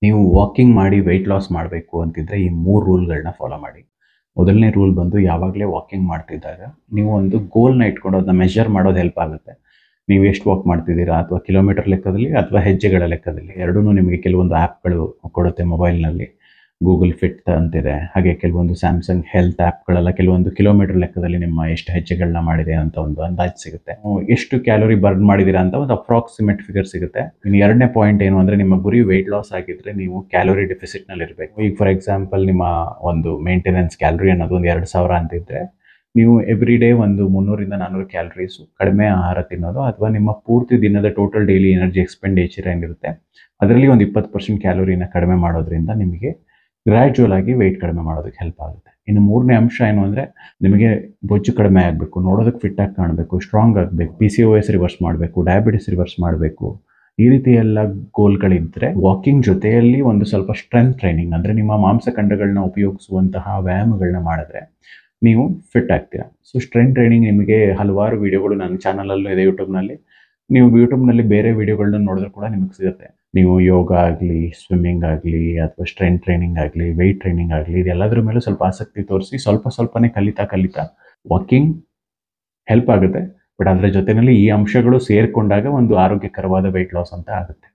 ನೀವು ವಾಕಿಂಗ್ ಮಾಡಿ weight loss ಮಾಡಬೇಕು ಅಂತಿದ್ರೆ ಈ 3 ರೂಲ್‌ಗಳನ್ನ ಫಾಲೋ ಮಾಡಿ. ಮೊದಲನೇ ರೂಲ್ ಬಂದು ಯಾವಾಗಲೇ ವಾಕಿಂಗ್ ಮಾಡ್ತಿದ್ದಾಗ ನೀವು ಒಂದು ಗೋಲ್‌ನ ಇಟ್ಕೊಂಡು ಅದನ್ನ ಮೆಷರ್ ಮಾಡೋದು ಹೆಲ್ಪ್ ಆಗುತ್ತೆ. ನೀವು ಎಷ್ಟು ವಾಕ್ ಮಾಡ್ತಿದ್ದೀರಾ ಅಥವಾ ಕಿಲೋಮೀಟರ್ ಲೆಕ್ಕದಲ್ಲಿ ಅಥವಾ ಹೆಜ್ಜೆಗಳ ಲೆಕ್ಕದಲ್ಲಿ ಎರಡೂನು ನಿಮಗೆ ಕೆಲವೊಂದು ಆ್ಯಪ್‌ಗಳು ಕೊಡುತ್ತೆ ಮೊಬೈಲ್‌ನಲ್ಲಿ. ಗೂಗಲ್ ಫಿಟ್ ಅಂತಿದೆ. ಹಾಗೆ ಕೆಲವೊಂದು ಸ್ಯಾಮ್ಸಂಗ್ ಹೆಲ್ತ್ ಆ್ಯಪ್‌ಗಳೆಲ್ಲ ಕೆಲವೊಂದು ಕಿಲೋಮೀಟರ್ ಲೆಕ್ಕದಲ್ಲಿ ನಿಮ್ಮ ಎಷ್ಟು ಹೆಜ್ಜೆಗಳನ್ನ ಮಾಡಿದೆ ಅಂತ ಒಂದು ಅಂದಾಜು ಸಿಗುತ್ತೆ. ಎಷ್ಟು ಕ್ಯಾಲೋರಿ ಬರ್ನ್ ಮಾಡಿದ್ದೀರಾ ಅಂತ ಒಂದು ಅಪ್ರಾಕ್ಸಿಮೇಟ್ ಫಿಗರ್ ಸಿಗುತ್ತೆ. ಇನ್ನು ಎರಡನೇ ಪಾಯಿಂಟ್ ಏನು ಅಂದರೆ ನಿಮ್ಮ ಗುರಿ ವೆಯ್ಟ್ ಲಾಸ್ ಆಗಿದ್ರೆ ನೀವು ಕ್ಯಾಲೋರಿ ಡೆಫಿಸಿಟ್‌ನಲ್ಲಿರಬೇಕು. ಈಗ ಫಾರ್ ಎಕ್ಸಾಂಪಲ್ ನಿಮ್ಮ ಒಂದು ಮೇಂಟೆನೆನ್ಸ್ ಕ್ಯಾಲೋರಿ ಅನ್ನೋದು ಒಂದು 2000 ಅಂತಿದ್ರೆ ನೀವು ಎವ್ರಿ ಡೇ ಒಂದು 300 ಇಂದ 400 ಕ್ಯಾಲರೀಸು ಕಡಿಮೆ ಆಹಾರ ತಿನ್ನೋದು ಅಥವಾ ನಿಮ್ಮ ಪೂರ್ತಿ ದಿನದ ಟೋಟಲ್ ಡೈಲಿ ಎನರ್ಜಿ ಎಕ್ಸ್ಪೆಂಡಿಚರ್ ಏನಿರುತ್ತೆ ಅದರಲ್ಲಿ ಒಂದು 20% ಕ್ಯಾಲೋರಿನ ಕಡಿಮೆ ಮಾಡೋದ್ರಿಂದ ನಿಮಗೆ ಗ್ರ್ಯಾಜುವಲ್ ಆಗಿ ವೆಯ್ಟ್ ಕಡಿಮೆ ಮಾಡೋದಕ್ಕೆ ಹೆಲ್ಪ್ ಆಗುತ್ತೆ. ಇನ್ನು ಮೂರನೇ ಅಂಶ ಏನು ಅಂದರೆ ನಿಮಗೆ ಬೊಜ್ಜು ಕಡಿಮೆ ಆಗಬೇಕು, ನೋಡೋದಕ್ಕೆ ಫಿಟ್ ಆಗಿ ಕಾಣಬೇಕು, ಸ್ಟ್ರಾಂಗ್ ಆಗಬೇಕು, PCOS ರಿವರ್ಸ್ ಮಾಡಬೇಕು, ಡಯಾಬಿಟಿಸ್ ರಿವರ್ಸ್ ಮಾಡಬೇಕು. ಈ ರೀತಿ ಎಲ್ಲ ಗೋಲ್ಗಳಿದ್ದರೆ ವಾಕಿಂಗ್ ಜೊತೆಯಲ್ಲಿ ಒಂದು ಸ್ವಲ್ಪ ಸ್ಟ್ರೆಂತ್ ಟ್ರೈನಿಂಗ್ ಅಂದರೆ ನಿಮ್ಮ ಮಾಂಸಖಂಡಗಳನ್ನ ಉಪಯೋಗಿಸುವಂತಹ ವ್ಯಾಯಾಮಗಳನ್ನ ಮಾಡಿದ್ರೆ ನೀವು ಫಿಟ್ ಆಗ್ತೀರಾ. ಸೊ ಸ್ಟ್ರೆಂತ್ ಟ್ರೈನಿಂಗ್ ನಿಮಗೆ ಹಲವಾರು ವಿಡಿಯೋಗಳು ನನ್ನ ಚಾನಲಲ್ಲೂ ಇದೆ ಯೂಟ್ಯೂಬ್‌ನಲ್ಲಿ. ನೀವು ಯೂಟ್ಯೂಬ್‌ನಲ್ಲಿ ಬೇರೆ ವಿಡಿಯೋಗಳನ್ನ ನೋಡಿದ್ರೆ ಕೂಡ ನಿಮಗೆ ಸಿಗುತ್ತೆ. ನೀವು ಯೋಗ ಆಗಲಿ, ಸ್ವಿಮ್ಮಿಂಗ್ ಆಗಲಿ ಅಥವಾ ಸ್ಟ್ರೆಂತ್ ಟ್ರೈನಿಂಗ್ ಆಗಲಿ, ವೆಯ್ಟ್ ಟ್ರೈನಿಂಗ್ ಆಗಲಿ ಇದೆಲ್ಲದರ ಮೇಲೂ ಸ್ವಲ್ಪ ಆಸಕ್ತಿ ತೋರಿಸಿ ಸ್ವಲ್ಪನೇ ಕಲಿತಾ ವಾಕಿಂಗ್ ಹೆಲ್ಪ್ ಆಗುತ್ತೆ. ಬಟ್ ಅದರ ಜೊತೆಯಲ್ಲಿ ಈ ಅಂಶಗಳು ಸೇರಿಕೊಂಡಾಗ ಒಂದು ಆರೋಗ್ಯಕರವಾದ ವೆಯ್ಟ್ ಲಾಸ್ ಅಂತ ಆಗುತ್ತೆ.